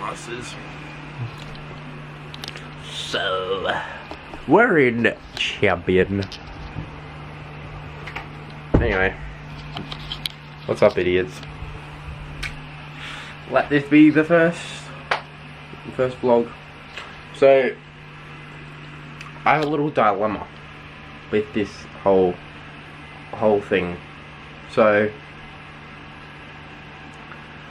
glasses. So, we're in Champion. Anyway, what's up, idiots? Let this be the first vlog. So, I have a little dilemma with this whole thing. So,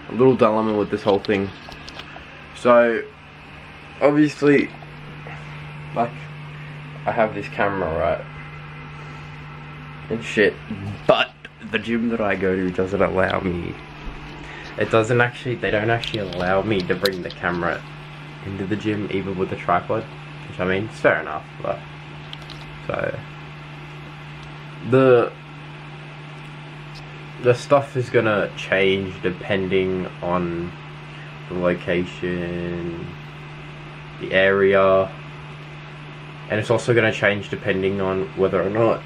a little dilemma with this whole thing. So, obviously, like, I have this camera, right? And shit, but the gym that I go to doesn't allow me. They don't actually allow me to bring the camera into the gym, even with the tripod. Which, I mean, it's fair enough, but, so, the stuff is gonna change depending on the location, the area, and it's also gonna change depending on whether or not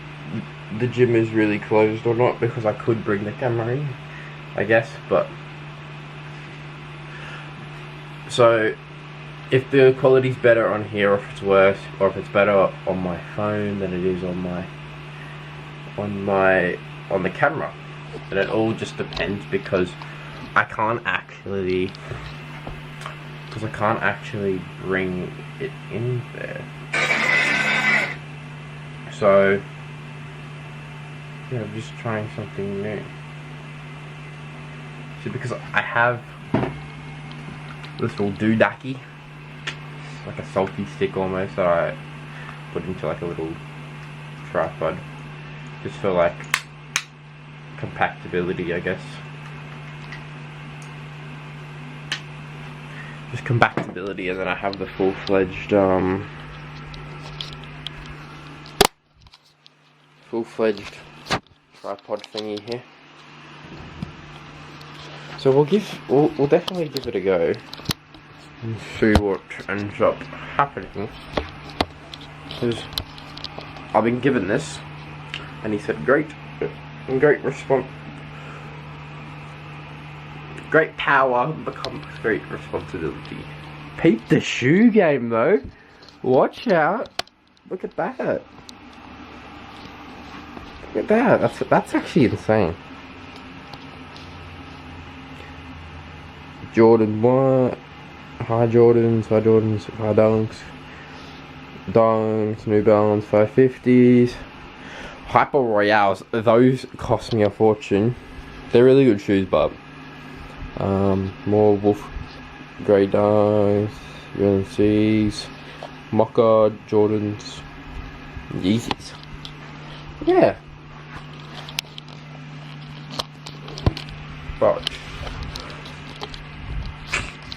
the gym is really closed or not, because I could bring the camera in, I guess, but so if the quality's better on here, or if it's worse, or if it's better on my phone than it is on the camera, and it all just depends, because I can't actually bring it in there. So yeah, I'm just trying something new. See, because I have this little doodaki, like a selfie stick almost, that I put into like a little tripod, just for like compactability, I guess. Just compactability, and then I have the full-fledged tripod thingy here. So we'll definitely give it a go and see what ends up happening, because I've been given this and he said great response, great power becomes great responsibility. Peep the shoe game though, watch out, look at that. Look at that, that's actually insane. Jordan 1, high Jordans, high dunks, New Balance 550s, Hyper Royales. Those cost me a fortune. They're really good shoes, but more Wolf Grey Dunks, UNCs, Mocha Jordans, Yeezys. Yeah. But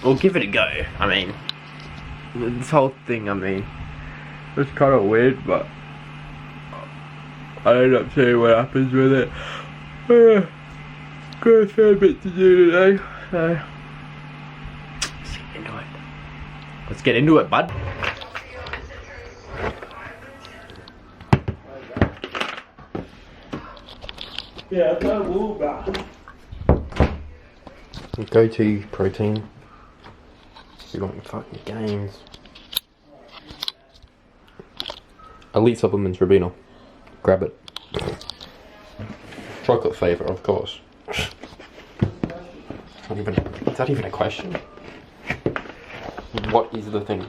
we'll give it a go. I mean, this whole thing, I mean, it's kind of weird, but I end up seeing what happens with it. Got a fair bit to do today, so let's get into it. Let's get into it, bud. Yeah, no wool back. Go-to protein. You want fucking games. Elite Supplements Ribena. Grab it. Chocolate flavour, of course. Is that even a question? What is the thing?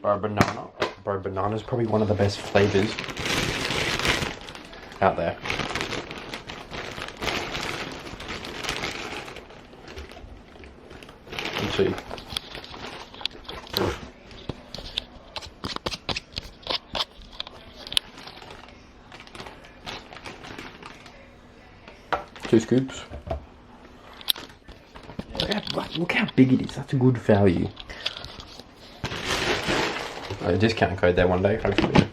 Banana. Bro, banana's probably one of the best flavours out there. Let's see. Two scoops. Look how big it is. That's a good value. A discount code there one day, hopefully.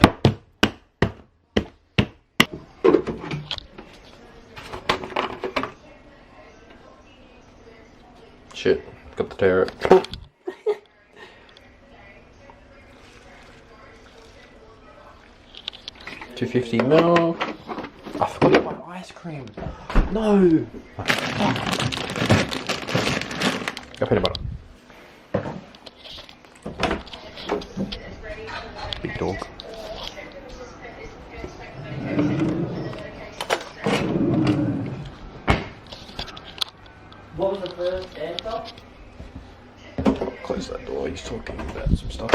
Shit, got to tear it. $2.50 milk. I forgot my ice cream. No. Got peanut butter. Big dog. What was the first answer? Close that door. He's talking about some stuff.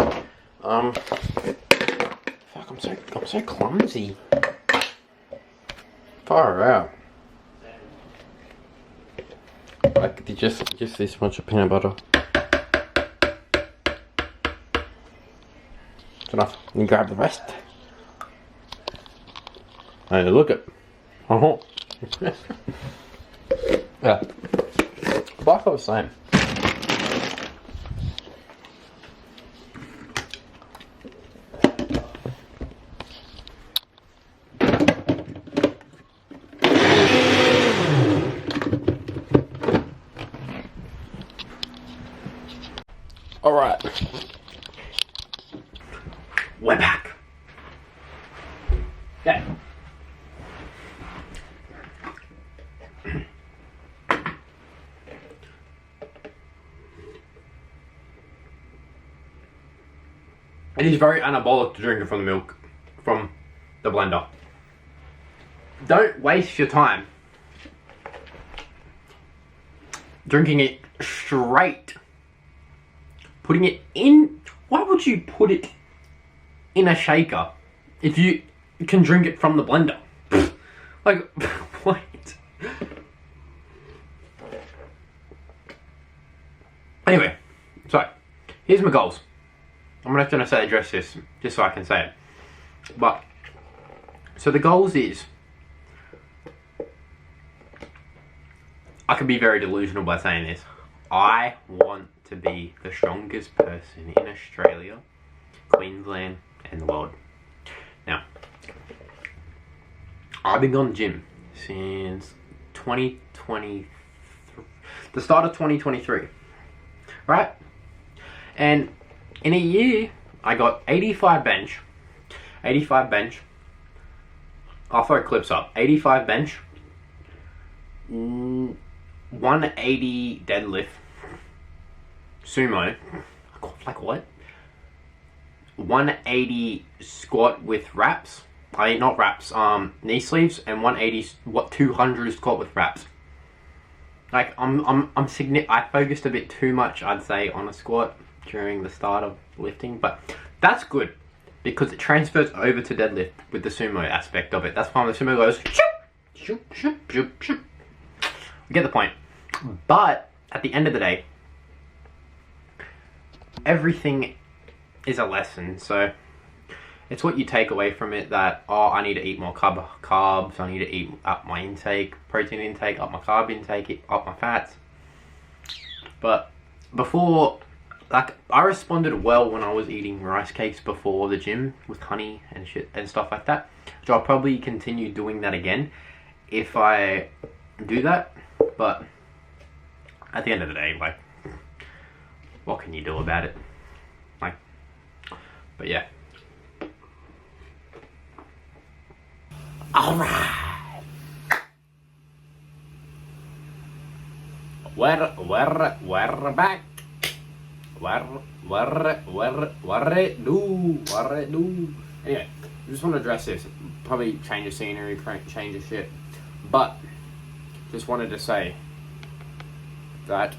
Fuck, I'm so clumsy. Far out. Like just this much of peanut butter. It's enough. You grab the rest. And look at. Yeah. But like I was saying. Alright. We're back. Yeah. It is very anabolic to drink it from the milk, from the blender. Don't waste your time drinking it straight. Putting it in, why would you put it in a shaker if you can drink it from the blender? Like, what? Anyway, so, here's my goals. I'm not going to say address this, just so I can say it. But, so the goals is, I could be very delusional by saying this. I want to be the strongest person in Australia, Queensland, and the world. Now, I've been going to the gym since 2020, the start of 2023, right? And in a year, I got 85 bench, I'll throw clips up, 85 bench, 180 deadlift, sumo, like what? 180 squat with wraps. I mean, not wraps, knee sleeves, and 200 squat with wraps. Like, I focused a bit too much, I'd say, on a squat during the start of lifting, but that's good because it transfers over to deadlift with the sumo aspect of it. That's why the sumo goes shoop, shoop, shoop, shoop, shoop. You get the point. But at the end of the day, everything is a lesson. So it's what you take away from it, that, oh, I need to eat more carbs, I need to eat up my intake, protein intake, up my carb intake, up my fats. But before, like, I responded well when I was eating rice cakes before the gym with honey and shit and stuff like that. So I'll probably continue doing that again if I do that. But at the end of the day, like, what can you do about it? Like, but yeah. Alright. We're back. What it do? Anyway, I just want to address this. Probably change the scenery, change the shit. But just wanted to say that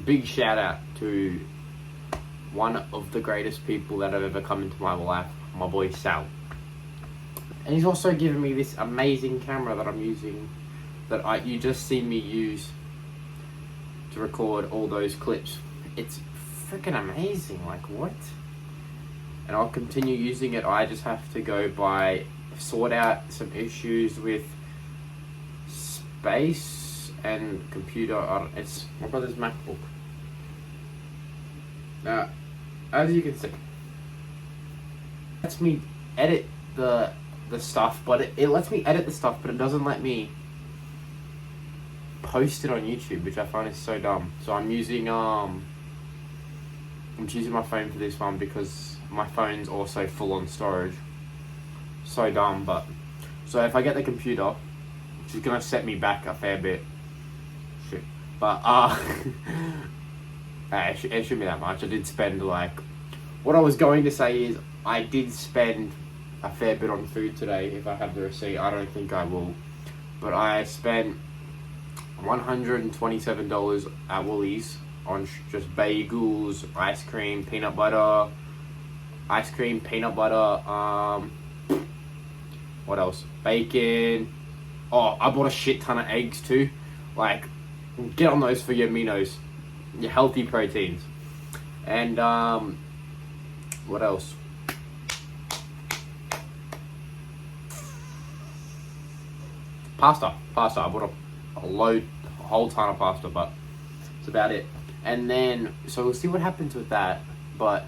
big shout out to one of the greatest people that have ever come into my life, my boy Sal. And he's also given me this amazing camera that I'm using, that you just see me use to record all those clips. It's freaking amazing, like, what? And I'll continue using it. I just have to sort out some issues with space and computer. It's my brother's MacBook. Now, as you can see, it lets me edit the stuff, but it lets me edit the stuff, but it doesn't let me post it on YouTube, which I find is so dumb. So I'm using my phone for this one because my phone's also full on storage. So dumb, but so if I get the computer, which is gonna set me back a fair bit, shit. But it shouldn't be that much. I did spend like, what I was going to say is I did spend a fair bit on food today. If I have the receipt, I don't think I will, but I spent $127 at Woolies on just bagels, ice cream, peanut butter, what else? Bacon. Oh, I bought a shit ton of eggs too. Like, get on those for your aminos, your healthy proteins. And what else? Pasta. I bought a whole ton of pasta, but that's about it. And then, so we'll see what happens with that. But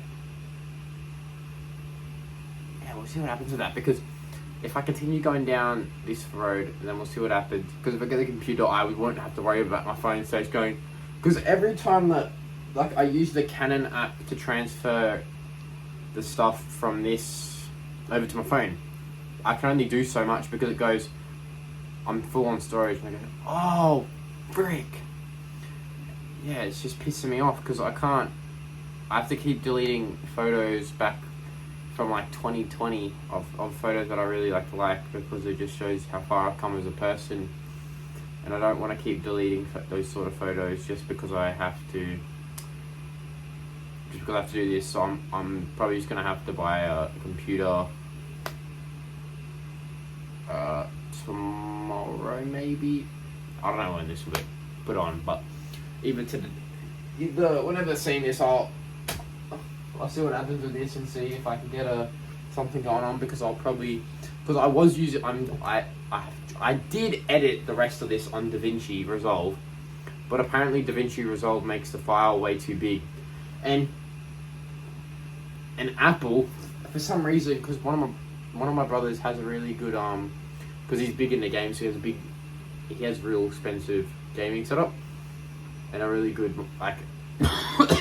yeah, we'll see what happens with that, because if I continue going down this road, then we'll see what happens. Because if I get the computer, we won't have to worry about my phone stage going. Because every time that, like, I use the Canon app to transfer the stuff from this over to my phone, I can only do so much because it goes, I'm full on storage, and I go, oh, frick. Yeah, it's just pissing me off because I have to keep deleting photos back from like 2020 of photos that I really like because it just shows how far I've come as a person, and I don't want to keep deleting those sort of photos just because I have to do this. So I'm probably just gonna have to buy a computer tomorrow, maybe. I don't know when this will be put on, but even whenever seeing this, I'll see what happens with this and see if I can get something going on, because I was using, I did edit the rest of this on DaVinci Resolve, but apparently DaVinci Resolve makes the file way too big, and Apple, for some reason, because one of my brothers has a really good because he's big in the game, so he has real expensive gaming setup and a really good like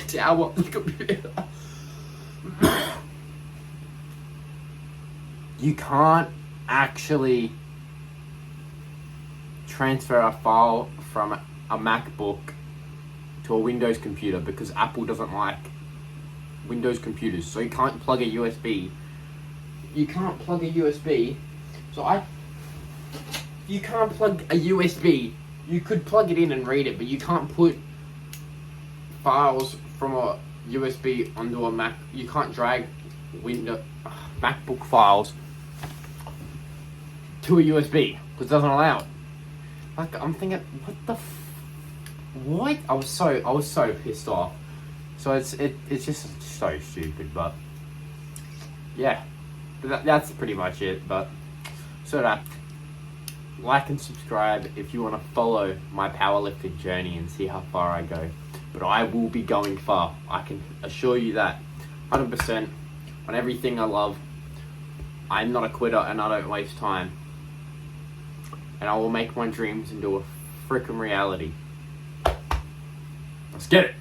tower computer. You can't actually transfer a file from a MacBook to a Windows computer because Apple doesn't like Windows computers. So you can't plug a USB. You can't plug a USB. You can't plug a USB. You could plug it in and read it, but you can't put files from a USB onto a Mac. You can't drag MacBook files to a USB because it doesn't allow it. Like, I'm thinking, what? I was so pissed off. So it's just so stupid, but yeah, that's pretty much it. But so that, like and subscribe if you want to follow my powerlifting journey and see how far I go. But I will be going far. I can assure you that, 100% on everything I love. I'm not a quitter and I don't waste time. And I will make my dreams into a freaking reality. Let's get it.